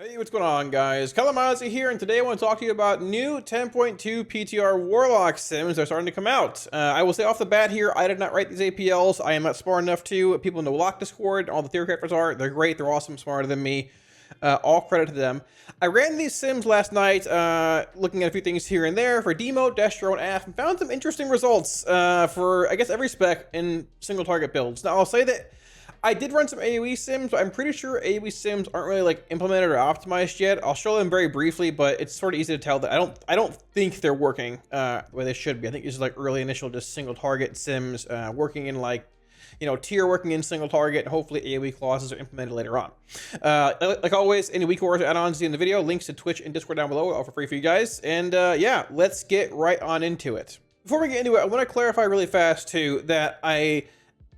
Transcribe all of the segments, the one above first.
Hey, what's going on, guys? Kalamazi here, and today I want to talk to you about new 10.2 PTR Warlock Sims that are starting to come out. I will say off the bat here, I did not write these APLs. I am not smart enough to. People in the Warlock Discord, all the theory characters are. They're great. They're awesome, smarter than me. All credit to them. I ran these Sims last night, looking at a few things here and there for Demo, Destro, and Aff, and found some interesting results for, I guess, every spec in single target builds. Now, I'll say that I did run some AoE sims, but I'm pretty sure AoE sims aren't really like implemented or optimized yet. I'll show them very briefly, but it's sort of easy to tell that I don't think they're working the way they should be. I think it's like early initial just single target sims working in like, you know, tier working in single target, and hopefully AoE clauses are implemented later on. Like always, any week or add-ons in the video, links to Twitch and Discord down below, all for free for you guys. And yeah, let's get right on into it. Before we get into it, I want to clarify really fast too that I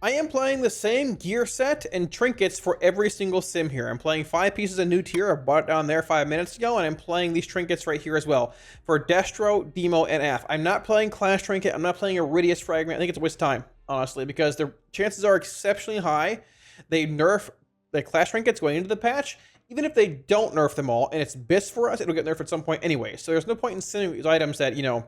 am playing the same gear set and trinkets for every single sim here. I'm playing 5 pieces of new tier. I bought it down there 5 minutes ago, and I'm playing these trinkets right here as well for Destro, Demo, and Aff. I'm not playing Clash Trinket. I'm not playing Iridius Fragment. I think it's a waste of time, honestly, because the chances are exceptionally high they nerf the Clash Trinkets going into the patch. Even if they don't nerf them all, and it's BIS for us, it'll get nerfed at some point anyway. So there's no point in sending these items that, you know,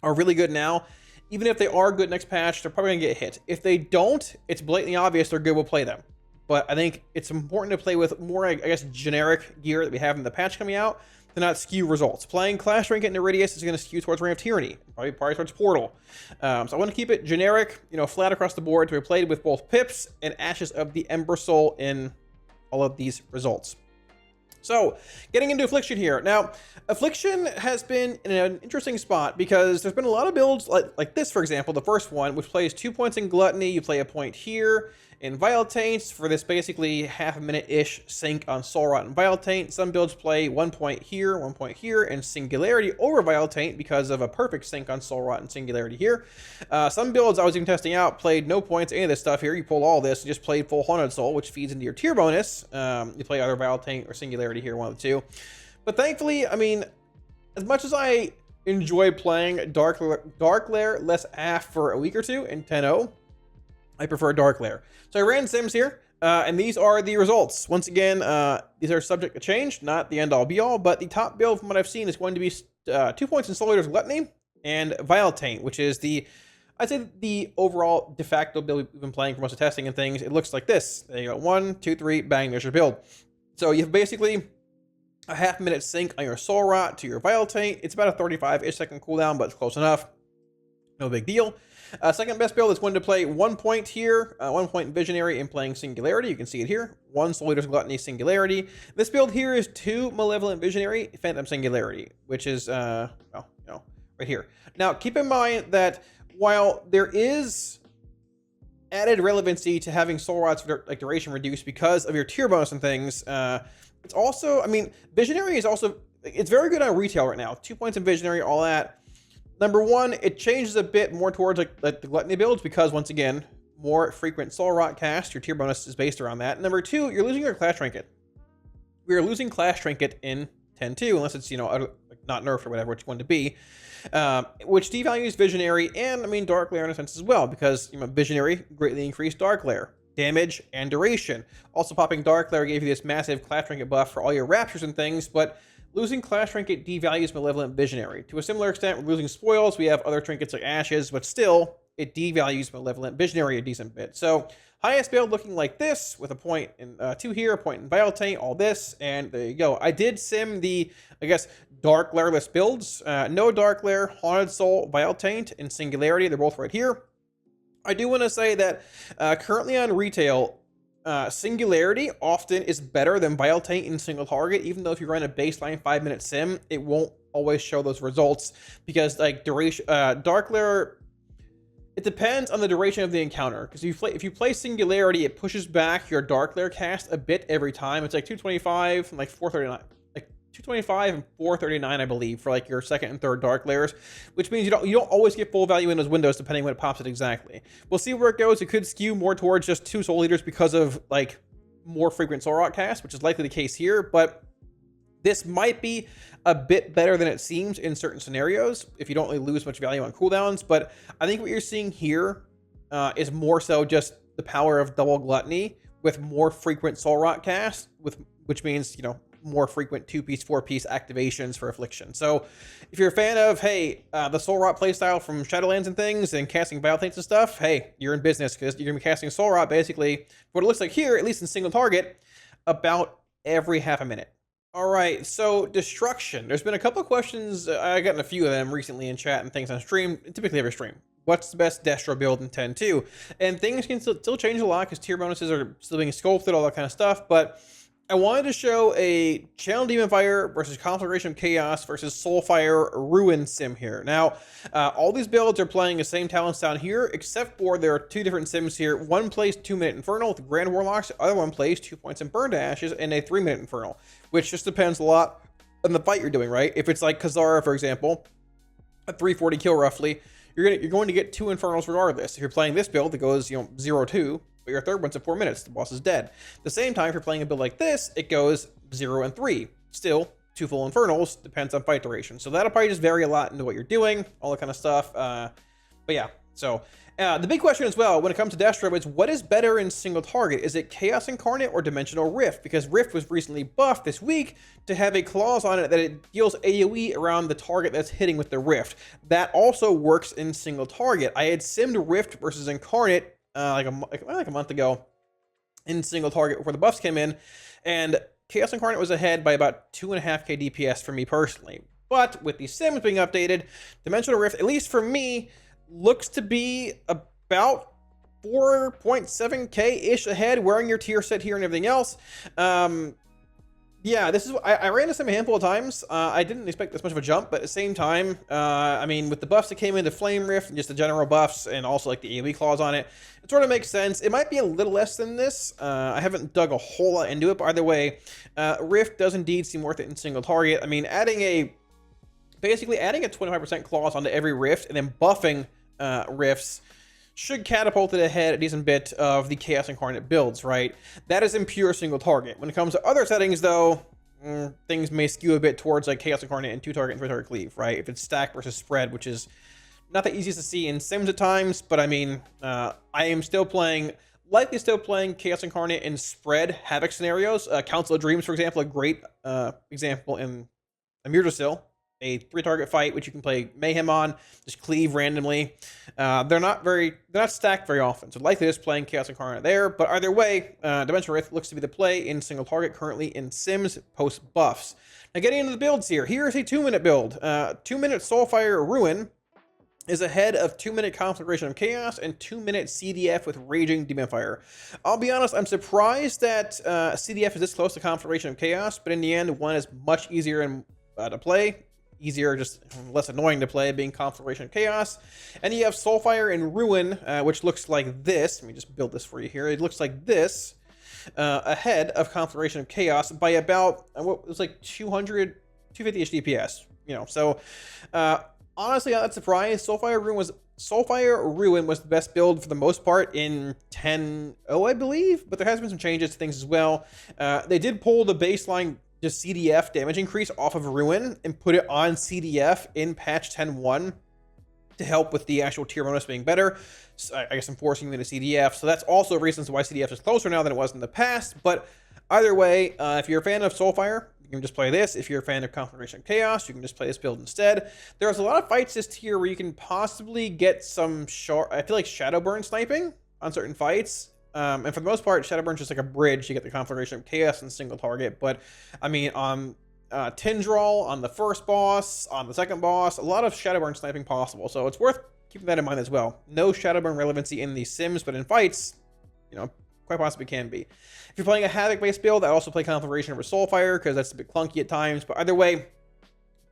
are really good now. Even if they are good next patch, they're probably gonna get hit. If they don't, it's blatantly obvious they're good, we'll play them. But I think it's important to play with more, I guess, generic gear that we have in the patch coming out to not skew results. Playing Clash Trinket and Iridius is gonna skew towards Reign of Tyranny, probably towards Portal. So I wanna keep it generic, you know, flat across the board to be played with both Pips and Ashes of the Ember Soul in all of these results. So, getting into Affliction here. Now, Affliction has been in an interesting spot because there's been a lot of builds like this, for example, the first one, which plays 2 points in Gluttony. You play a point here in Vile Taints for this basically half a minute-ish sync on Soul Rot and Vile Taint. Some builds play 1 point here, 1 point here, and Singularity over Vile Taint because of a perfect sync on Soul Rot and Singularity here. Some builds I was even testing out played no points, any of this stuff here. You pull all this, you just played full Haunted Soul, which feeds into your tier bonus. You play either Vile Taint or Singularity here, one of the two. But thankfully, I mean, as much as I enjoy playing Dark Lair less Aff for a week or two in 10.0, I prefer Dark Lair. So I ran Sims here, and these are the results. Once again, these are subject to change, not the end-all be-all, but the top build from what I've seen is going to be 2 points in Soul Eater's Gluttony and Vile Taint, which is I'd say the overall de facto build we've been playing for most of testing and things. It looks like this. There you go, 1, 2, 3, bang, there's your build. So you have basically a half-minute sync on your Soul Rot to your Vile Taint. It's about a 35-ish second cooldown, but it's close enough. No big deal. Second best build is going to play 1 point here, 1 point Visionary and playing Singularity. You can see it here. 1 Soul Eater's Gluttony, Singularity. This build here is 2 Malevolent Visionary, Phantom Singularity, which is, well, you know, right here. Now, keep in mind that while there is added relevancy to having Soul Rot's like duration reduced because of your tier bonus and things, it's also, I mean, Visionary is also, it's very good on retail right now. 2 points in Visionary, all that. Number one, it changes a bit more towards like the Gluttony builds because, once again, more frequent Soul Rot cast. Your tier bonus is based around that. Number two, you're losing your Clash Trinket. We are losing Clash Trinket in 10.2, unless it's, you know, not nerfed or whatever it's going to be, which devalues Visionary and, I mean, Dark Lair in a sense as well, because, you know, Visionary greatly increased Dark Lair damage and duration. Also, popping Dark Lair gave you this massive Clash Trinket buff for all your Raptures and things, but losing Clash Trinket devalues Malevolent Visionary. To a similar extent, we're losing Spoils. We have other trinkets like Ashes, but still, it devalues Malevolent Visionary a decent bit. So, highest build looking like this, with a point in 2 here, a point in Vile Taint, all this, and there you go. I did sim the, I guess, Dark Lairless builds. No Dark Lair, Haunted Soul, Vile Taint, and Singularity. They're both right here. I do want to say that currently on retail, Singularity often is better than Vile Taint in single target, even though if you run a baseline 5-minute sim, it won't always show those results because, like, duration, Dark Lair, it depends on the duration of the encounter. Because if you play Singularity, it pushes back your Dark Lair cast a bit every time. It's like 225 and like 439. 225 and 439, I believe, for like your second and third Dark Lairs, which means you don't always get full value in those windows depending when it pops it exactly. We'll see where it goes. It could skew more towards just 2 Soul Eaters because of like more frequent Soul Rot cast, which is likely the case here, but this might be a bit better than it seems in certain scenarios if you don't really lose much value on cooldowns. But I think what you're seeing here is more so just the power of double Gluttony with more frequent Soul Rot cast, which means, you know, more frequent 2-piece, 4-piece activations for Affliction. So if you're a fan of, hey, the Soul Rot playstyle from Shadowlands and things and casting Battle Taints and stuff, hey, you're in business, because you're going to be casting Soul Rot basically, what it looks like here, at least in single target, about every half a minute. All right, so Destruction. There's been a couple of questions. I've gotten a few of them recently in chat and things on stream, typically every stream. What's the best Destro build in 10.2? And things can still change a lot because tier bonuses are still being sculpted, all that kind of stuff. But I wanted to show a Channel Demon Fire versus Conflagration of Chaos versus Soulfire Ruin sim here. Now, all these builds are playing the same talents down here, except for there are two different sims here. One plays 2-minute Infernal with Grand Warlocks. The other one plays 2 points in Burn to Ashes and a 3-minute Infernal, which just depends a lot on the fight you're doing, right? If it's like Kazara, for example, a 340 kill roughly, you're going to get 2 Infernals regardless. If you're playing this build that goes, 0-2, but your third one's at 4 minutes, the boss is dead. At the same time, if you're playing a build like this, it goes 0 and 3. Still, 2 full Infernals, depends on fight duration. So that'll probably just vary a lot into what you're doing, all that kind of stuff. But yeah, so the big question as well, when it comes to Destro, is what is better in single target? Is it Chaos Incarnate or Dimensional Rift? Because Rift was recently buffed this week to have a clause on it that it deals AoE around the target that's hitting with the Rift. That also works in single target. I had simmed Rift versus Incarnate like a month ago in single target before the buffs came in, and Chaos Incarnate was ahead by about 2.5k DPS for me personally. But with these sims being updated, Dimensional Rift, at least for me, looks to be about 4.7k-ish ahead, wearing your tier set here and everything else. Yeah, this is, I ran this sim a handful of times. I didn't expect this much of a jump, but at the same time, I mean, with the buffs that came into Flame Rift and just the general buffs and also like the AoE clause on it, it sort of makes sense. It might be a little less than this. I haven't dug a whole lot into it, but either way, Rift does indeed seem worth it in single target. I mean, basically adding a 25% clause onto every Rift and then buffing Rifts should catapult it ahead a decent bit of the Chaos Incarnate builds, right? That is in pure single target. When it comes to other settings, though, things may skew a bit towards like Chaos Incarnate and 2-target and 3-target cleave, right? If it's stack versus spread, which is not the easiest to see in sims at times, but I mean, I am likely still playing Chaos Incarnate in spread Havoc scenarios. Council of Dreams, for example, a great example in Amurdasil. A 3-target fight, which you can play Mayhem on, just cleave randomly. They're not stacked very often, so likely just playing Chaos Incarnate there. But either way, Dimensional Rift looks to be the play in single target currently in Sims post buffs. Now getting into the builds here, here's a 2-minute build. 2-minute Soulfire Ruin is ahead of 2-minute Conflagration of Chaos and 2-minute CDF with Raging Demon Fire. I'll be honest, I'm surprised that CDF is this close to Conflagration of Chaos, but in the end, one is much easier to play. Easier, just less annoying to play, being Conflagration of Chaos. And you have Soulfire and Ruin, which looks like this. Let me just build this for you here. It looks like this, ahead of Conflagration of Chaos by about, what was like 250-ish DPS. So honestly, I'm not surprised. Soulfire Ruin was the best build for the most part in 10.0, I believe, but there has been some changes to things as well. They did pull the baseline just CDF damage increase off of Ruin and put it on CDF in patch 10.1 to help with the actual tier bonus being better. So I guess I'm forcing them to CDF. So that's also reasons why CDF is closer now than it was in the past. But either way, if you're a fan of Soulfire, you can just play this. If you're a fan of Conflagration of Chaos, you can just play this build instead. There's a lot of fights this tier where you can possibly get some I feel like Shadowburn sniping on certain fights. And for the most part, Shadowburn's just like a bridge to get the Conflagration of Chaos in single target. But, I mean, on Tindral, on the first boss, on the second boss, a lot of Shadowburn sniping possible. So it's worth keeping that in mind as well. No Shadowburn relevancy in these sims, but in fights, quite possibly can be. If you're playing a Havoc-based build, I also play Conflagration over Soulfire, because that's a bit clunky at times. But either way,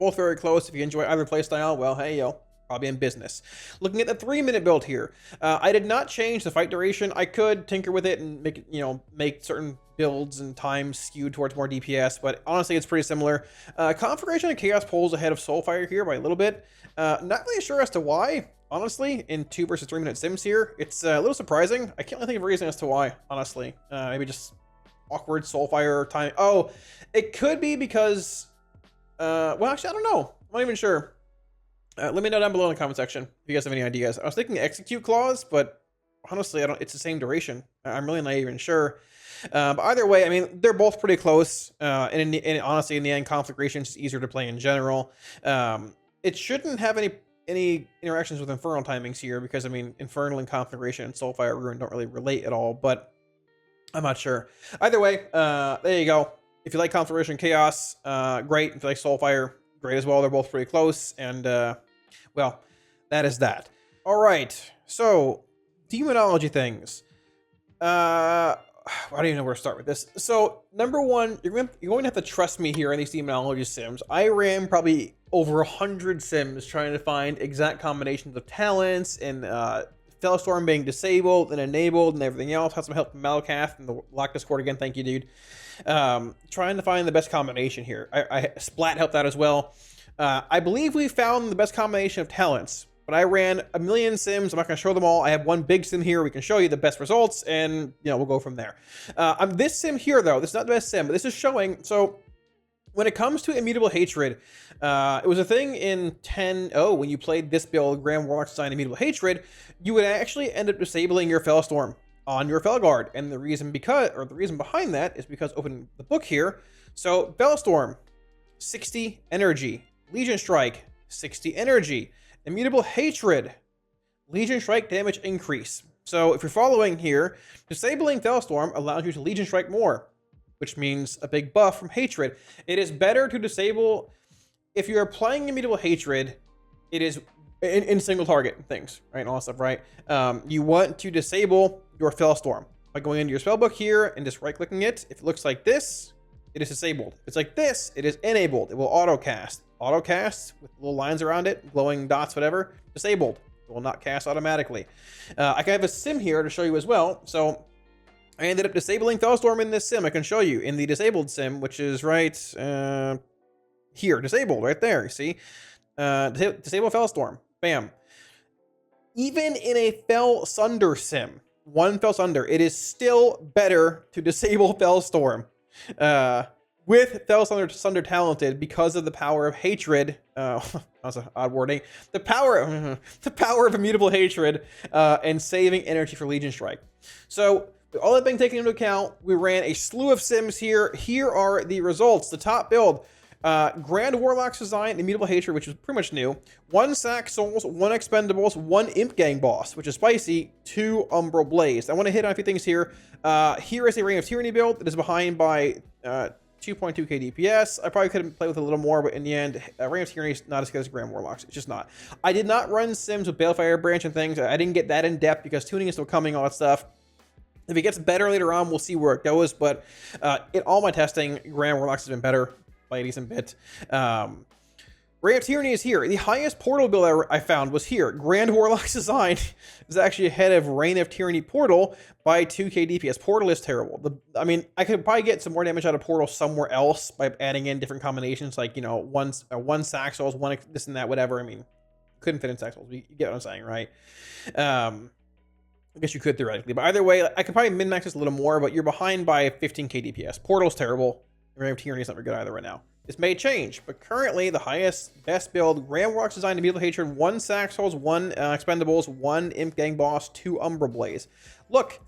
both very close. If you enjoy either playstyle, well, hey, probably in business. Looking at the 3-minute build here, I did not change the fight duration. I could tinker with it and make it, make certain builds and times skewed towards more DPS, but honestly, it's pretty similar. Conflagration of Chaos pulls ahead of Soulfire here by a little bit. Not really sure as to why, honestly, in 2 versus 3-minute sims here. It's a little surprising. I can't really think of a reason as to why, honestly. Maybe just awkward Soulfire time. Oh, it could be because, well, actually, I don't know. I'm not even sure. Let me know down below in the comment section if you guys have any ideas. I was thinking execute clause, but honestly, I don't. It's the same duration. I'm really not even sure. But either way, I mean, they're both pretty close. And honestly, in the end, conflagration is easier to play in general. It shouldn't have any interactions with infernal timings here because I mean, infernal and conflagration and soulfire ruin don't really relate at all. But I'm not sure. Either way, there you go. If you like conflagration chaos, great. If you like soulfire, great as well. They're both pretty close. And well, that is that. All right. So demonology things. I don't even know where to start with this. So, number one, you're going to have to trust me here on these Demonology Sims. I ran probably over 100 Sims trying to find exact combinations of talents and Fellstorm being disabled and enabled and everything else. Had some help from Malakath and the Lock Discord again. Thank you, dude. Trying to find the best combination here. Splat helped out as well. I believe we found the best combination of talents. But I ran a million Sims. I'm not going to show them all. I have one big Sim here. We can show you the best results, and we'll go from there. This Sim here, though, this is not the best Sim, but this is showing. So when it comes to Immutable Hatred, it was a thing in 10.0 when you played this build, Grand Warlock Design Immutable Hatred, you would actually end up disabling your Fellstorm on your Felguard. And the reason behind that is because open the book here. So Fellstorm, 60 energy. Legion Strike, 60 energy. Immutable Hatred, Legion Strike damage increase. So if you're following here, disabling Fellstorm allows you to Legion Strike more, which means a big buff from Hatred. It is better to disable, if you're playing Immutable Hatred, it is in single target things, right, and all that stuff, right? You want to disable your Fellstorm by going into your spellbook here and just right-clicking it. If it looks like this, it is disabled. If it's like this, it is enabled. It will auto-cast. Auto-cast with little lines around it, glowing dots, whatever, disabled. It will not cast automatically. I can have a Sim here to show you as well. So I ended up disabling Fellstorm in this Sim. I can show you in the disabled Sim, which is right here. Disabled, right there, you see? Disable Fellstorm. Bam. Even in a Fell Sunder Sim, one Fell Sunder, it is still better to disable Fellstorm. With Sunder Talented because of the power of hatred. That's an odd wording. The power of Immutable Hatred and saving energy for Legion Strike. So with all that being taken into account, we ran a slew of Sims here. Here are the results. The top build. Grand Warlock's Design, Immutable Hatred, which is pretty much new. 1 Sack Souls, 1 Expendables, 1 Imp Gang Boss, which is spicy, 2 Umbral Blaze. I want to hit on a few things here. Here is a Reign of Tyranny build that is behind by 2.2k DPS. I probably could have played with a little more, but in the end, Reign of Tyranny is not as good as Grand Warlocks. It's just not. I did not run Sims with Balefire Branch and things. I didn't get that in depth because tuning is still coming, all that stuff. If it gets better later on, we'll see where it goes. But in all my testing, Grand Warlocks has been better by a decent bit. Reign of Tyranny is here. The highest portal build I found was here. Grand Warlock's Design is actually ahead of Reign of Tyranny Portal by 2k DPS. Portal is terrible. I mean, I could probably get some more damage out of Portal somewhere else by adding in different combinations, like, one Sack Souls, one this and that, whatever. I mean, couldn't fit in Sack Souls. You get what I'm saying, right? I guess you could theoretically. But either way, I could probably min-max this a little more, but you're behind by 15k DPS. Portal's terrible. Reign of Tyranny is not very good either right now. This may change, but currently the best build, Grand Warlock's Design, Immutable Hatred, 1 Sack Souls, 1 Expendables, 1 Imp Gang Boss, 2 Umbral Blaze. Look,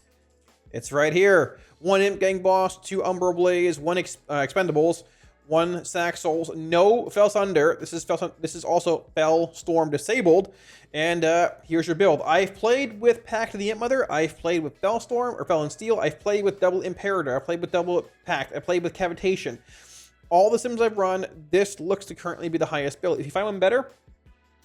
it's right here. 1 Imp Gang Boss, 2 Umbral Blaze, 1 Expendables, 1 Sack Souls, no Fell Sunder. This is also Fellstorm disabled. And here's your build. I've played with Pact of the Imp Mother. I've played with Fellstorm or Fell and Steel. I've played with Double Imperator. I've played with Double Pact. I played with Cavitation. All the Sims I've run, this looks to currently be the highest build. If you find one better,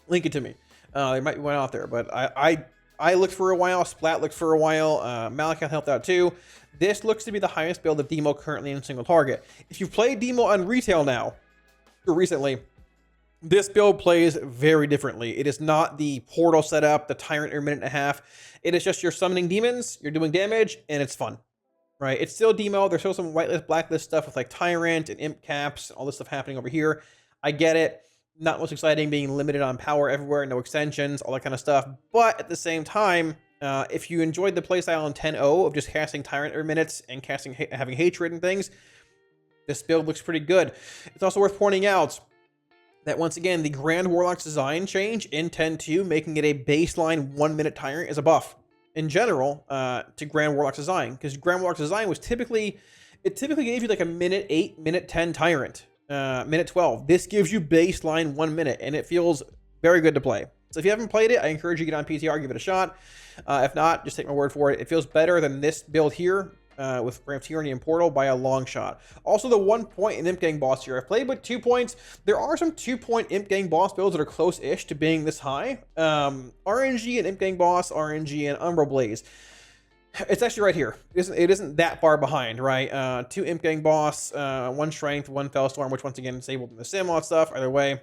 link it to me. There might be one out there, but I looked for a while. Splat looked for a while. Malakath helped out too. This looks to be the highest build of Demo currently in single target. If you've played Demo on retail now, or recently, this build plays very differently. It is not the portal setup, the Tyrant every minute and a half. It is just you're summoning demons, you're doing damage, and it's fun. Right, it's still Demo. There's still some whitelist, blacklist stuff with like Tyrant and Imp Caps, all this stuff happening over here. I get it. Not most exciting being limited on power everywhere, no extensions, all that kind of stuff. But at the same time, if you enjoyed the playstyle in 10.0 of just casting Tyrant every minute and having hatred and things, this build looks pretty good. It's also worth pointing out that once again, the Grand Warlock's Design change in 10.2, making it a baseline 1-minute Tyrant, is a buff. in general to Grand Warlock's design, because Grand Warlock's design was typically gave you like a minute 8, minute 10 tyrant, minute 12. This gives you baseline 1 minute, and it feels very good to play. So if you haven't played it, I encourage you to get on PTR, give it a shot. If not, just take my word for it. It feels better than this build here with Ramp Tyranny and Portal by a long shot. Also, the 1 point in Imp Gang boss here. I've played with 2 points. There are some 2-point Imp Gang boss builds that are close-ish to being this high. RNG and Imp Gang boss, RNG and Umbral Blaze. It's actually right here. It isn't that far behind, right? 2 Imp Gang boss, 1 Strength, 1 Fellstorm, which once again disabled in the sim, all that stuff. Either way,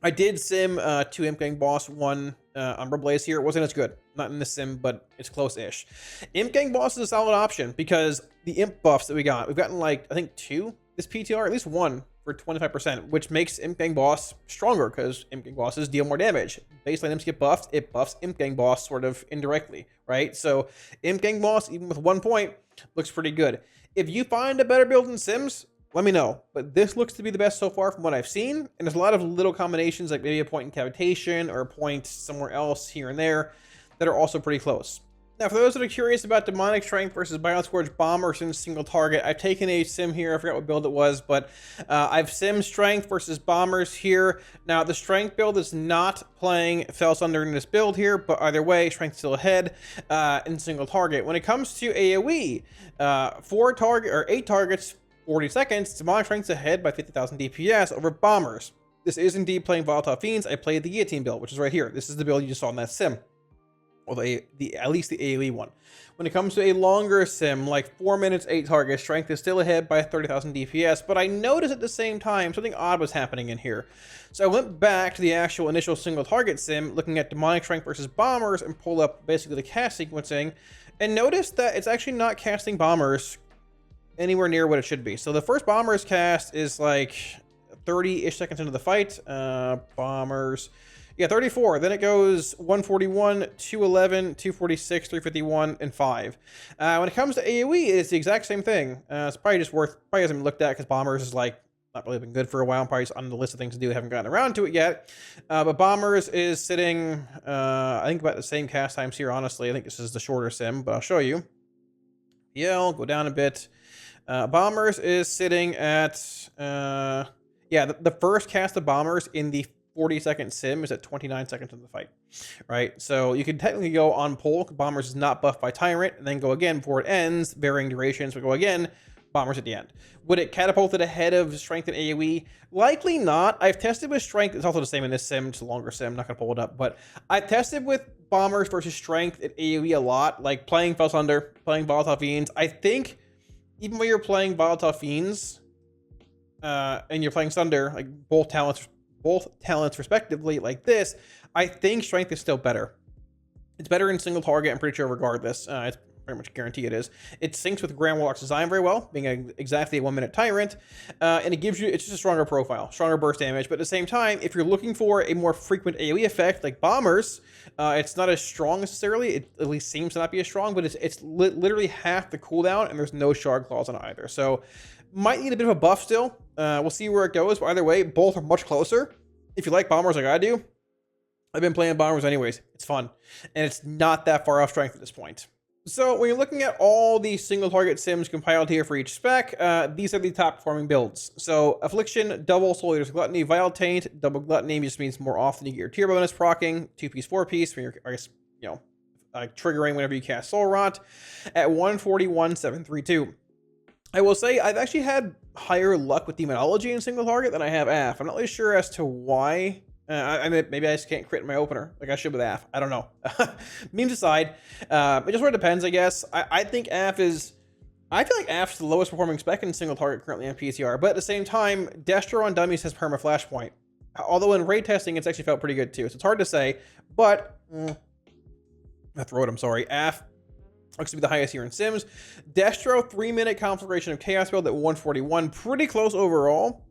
I did sim 2 Imp Gang boss, 1 Umbra Blaze here. It wasn't as good. Not in this sim, but it's close-ish. Imp Gang boss is a solid option because the Imp buffs that we've gotten like, I think 2 this PTR, at least 1 for 25%, which makes Imp Gang boss stronger because Imp Gang bosses deal more damage. Baseline imps get buffed, it buffs Imp Gang boss sort of indirectly, right? So Imp Gang boss, even with 1 point, looks pretty good. If you find a better build in Sims, let me know. But this looks to be the best so far from what I've seen. And there's a lot of little combinations, like maybe a point in cavitation or a point somewhere else here and there, that are also pretty close. Now, for those that are curious about Demonic Strength versus Bioscourge Bombers in single target, I've taken a sim here. I forgot what build it was, but I've simmed Strength versus Bombers here. Now, the Strength build is not playing Fell Thunder in this build here, but either way, Strength still ahead in single target. When it comes to AoE, 8 targets, 40 seconds, Demonic Strength's ahead by 50,000 DPS over Bombers. This is indeed playing Volatile Fiends. I played the Guillotine build, which is right here. This is the build you just saw in that sim. Or at least the AoE one. When it comes to a longer sim, like 4 minutes, 8 targets, Strength is still ahead by 30,000 DPS, but I noticed at the same time something odd was happening in here. So I went back to the actual initial single target sim, looking at Demonic Strength versus Bombers, and pulled up basically the cast sequencing, and noticed that it's actually not casting Bombers anywhere near what it should be. So the first Bombers cast is like 30-ish seconds into the fight. Bombers... Yeah, 34. Then it goes 141, 211, 246, 351, and 5. When it comes to AoE, it's the exact same thing. It's probably hasn't been looked at because Bombers is like not really been good for a while. Probably on the list of things to do. Haven't gotten around to it yet. But Bombers is sitting, I think about the same cast times here. Honestly, I think this is the shorter sim, but I'll show you. Yeah, I'll go down a bit. Bombers is sitting at, yeah, the first cast of Bombers in the 40-second sim is at 29 seconds of the fight, right? So you can technically go on pull. Bombers is not buffed by Tyrant, and then go again before it ends, varying durations. We go again, Bombers at the end. Would it catapult it ahead of Strength and AoE? Likely not. I've tested with Strength. It's also the same in this sim. It's a longer sim. I'm not going to pull it up, but I've tested with Bombers versus Strength at AoE a lot, like playing Fell Thunder, playing Volatile Fiends. I think even when you're playing Volatile Fiends and you're playing Thunder, like both talents respectively, like this, I think Strength is still better. It's better in single target, I'm pretty sure, regardless. It's pretty much guarantee it is. It syncs with Grand Warlock's design very well, being exactly a 1 minute Tyrant, and it gives you, it's just a stronger profile, stronger burst damage, but at the same time, if you're looking for a more frequent AoE effect, like Bombers, it's not as strong necessarily. It at least seems to not be as strong, but it's literally half the cooldown, and there's no Shard Claws on either. So, might need a bit of a buff still. We'll see where it goes, but either way, both are much closer. If you like Bombers like I do, I've been playing Bombers anyways. It's fun, and it's not that far off Strength at this point. So when you're looking at all the single target sims compiled here for each spec, these are the top performing builds. So Affliction, double Soul Eater's Gluttony, Vile Taint, double Gluttony just means more often you get your tier bonus proccing, 2-piece, 4-piece, when you're, I guess, you know, triggering whenever you cast Soul Rot, at 141, 732. I will say I've actually had higher luck with Demonology in single target than I have AF. I'm not really sure as to why. I mean, maybe I just can't crit my opener like I should with AF. I don't know. Memes aside, it just sort of depends, I guess. I think AF is... I feel like AF's the lowest performing spec in single target currently on PTR, but at the same time, Destro on dummies has perma flashpoint. Although in raid testing, it's actually felt pretty good too. So it's hard to say, but... I throw it, I'm sorry. AF looks to be the highest here in Sims. Destro, 3-minute Conflagration of Chaos build at 141. Pretty close overall.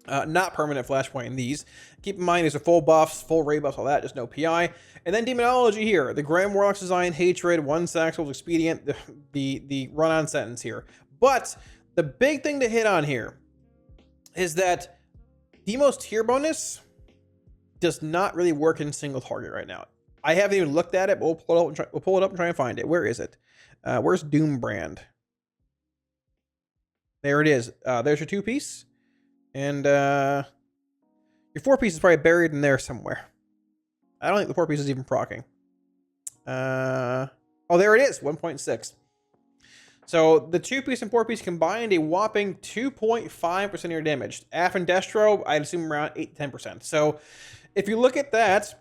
Not permanent flashpoint in these. Keep in mind, these are full buffs, full raid buffs, all that, just no PI. And then Demonology here. The Grand Warlock's design, Hatred, 1 Saxold Expedient, the run-on sentence here. But the big thing to hit on here is that Demo's tier bonus does not really work in single target right now. I haven't even looked at it, but we'll pull it up and try and find it. Where is it? Where's Doom brand? There it is. There's your 2-piece. And your 4-piece is probably buried in there somewhere. I don't think the 4-piece is even proccing. Oh, there it is, 1.6. So the 2-piece and 4-piece combined a whopping 2.5% of your damage. Aff and Destro, I'd assume around 8 to 10%. So if you look at that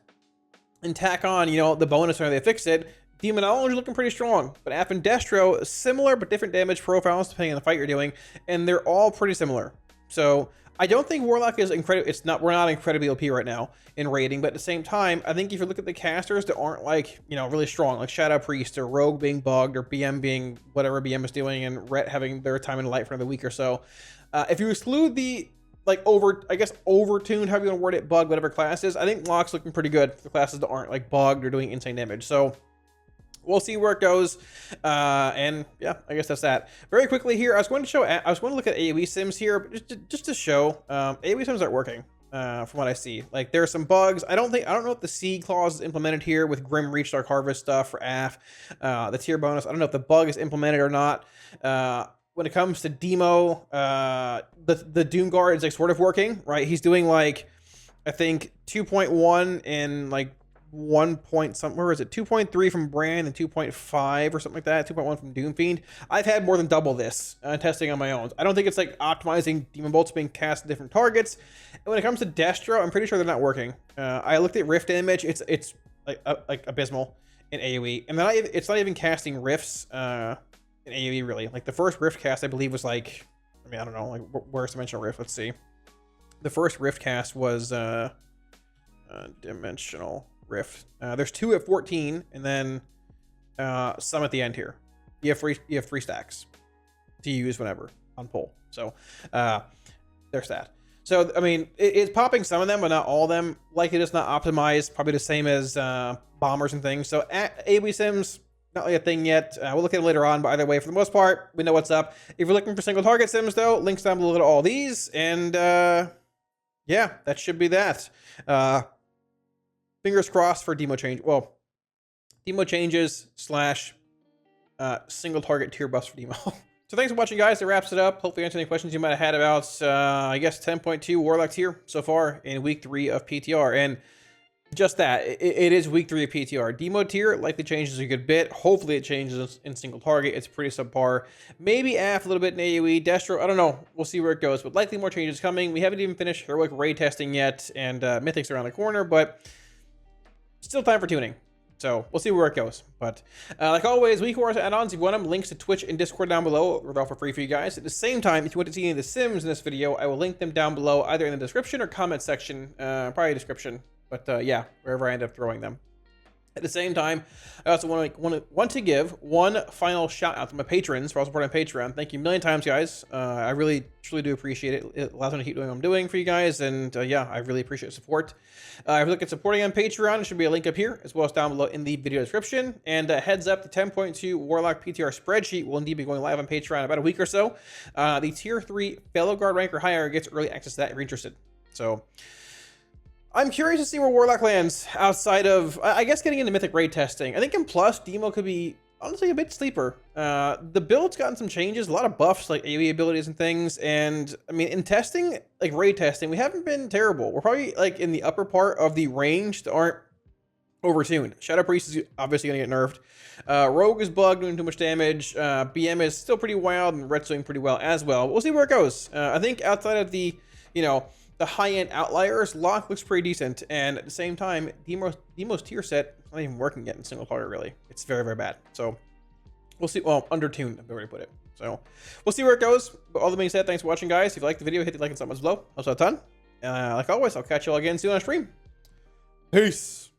and tack on, you know, the bonus where they fix it, Demonology looking pretty strong. But Aff and Destro, similar but different damage profiles depending on the fight you're doing, and they're all pretty similar. So I don't think Warlock is incredible. We're not incredibly OP right now in rating, but at the same time, I think if you look at the casters that aren't like, you know, really strong, like Shadow Priest or Rogue being bugged or BM being whatever BM is doing and Ret having their time in light for another week or so, if you exclude the like overtuned, however you want to word it, bug, whatever class is, I think Lock's looking pretty good for the classes that aren't like bugged or doing insane damage. So we'll see where it goes, and yeah, I guess that's that. Very quickly here, I was going to look at AoE Sims here, but just to show, AoE Sims aren't working, from what I see. Like, there are some bugs. I don't know if the seed clause is implemented here with Grim Reach, Dark Harvest stuff for Aff, the tier bonus. I don't know if the bug is implemented or not. When it comes to Demo, the Doom Guard is like sort of working, right? He's doing like, I think 2.1 and like 1 point something, where is it, 2.3 from Brand and 2.5 or something like that, 2.1 from Doomfiend. I've had more than double this testing on my own. I don't think it's like optimizing demon bolts being cast at different targets. And when it comes to Destro, I'm pretty sure they're not working. I looked at rift damage. It's like abysmal in AoE, and then it's not even casting rifts in AoE really. Like the first rift cast I believe was like, I mean, I don't know, like where's dimensional rift? Let's see. The first rift cast was dimensional rift. There's 2 at 14, and then some at the end here. You have 3 stacks to use whenever on pull. So there's that. So I mean, it's popping some of them, but not all of them. Likely just not optimized. Probably the same as bombers and things. So AoE Sims, not really a thing yet. We'll look at it later on, but either way, for the most part, we know what's up. If you're looking for single target Sims, though, links down below to all these, and yeah, that should be that. Fingers crossed for demo change. Well, demo changes / single target tier buffs for demo. So thanks for watching, guys. That wraps it up. Hopefully answer any questions you might have had about, I guess, 10.2 Warlock tier so far in week 3 of PTR. And just that, it is week 3 of PTR. Demo tier likely changes a good bit. Hopefully it changes in single target. It's pretty subpar. Maybe Aff a little bit in AoE. Destro, I don't know. We'll see where it goes. But likely more changes coming. We haven't even finished Heroic raid testing yet. And Mythic's around the corner. But still time for tuning. So we'll see where it goes. But like always, week Wars add-ons, if you want them, links to Twitch and Discord down below. They're all for free for you guys. At the same time, if you want to see any of the Sims in this video, I will link them down below, either in the description or comment section. Probably description. But yeah, wherever I end up throwing them. At the same time, I also want to give one final shout out to my patrons for all support on Patreon. Thank you a million times, guys. I really, truly do appreciate it. It allows me to keep doing what I'm doing for you guys. And yeah, I really appreciate support. If you look at supporting on Patreon, there should be a link up here, as well as down below in the video description. And heads up, the 10.2 Warlock PTR spreadsheet will indeed be going live on Patreon in about a week or so. The Tier 3 Fellow Guard rank or higher gets early access to that if you're interested. So I'm curious to see where Warlock lands outside of, I guess, getting into Mythic raid testing. I think in Plus, Demo could be, honestly, a bit sleeper. The build's gotten some changes, a lot of buffs, like AoE abilities and things. And, I mean, in testing, like raid testing, we haven't been terrible. We're probably, like, in the upper part of the range that aren't overtuned. Shadow Priest is obviously going to get nerfed. Rogue is bugged, doing too much damage. BM is still pretty wild, and Red's doing pretty well as well. We'll see where it goes. I think outside of the, you know, the high-end outliers, Lock looks pretty decent, and at the same time, Demo's tier set is not even working yet in single target, really. It's very, very bad. So we'll see. Well, undertuned, I'm going to put it. So we'll see where it goes. But all that being said, thanks for watching, guys. If you liked the video, hit the like and subscribe below. Also a ton. Like always, I'll catch you all again soon on stream. Peace.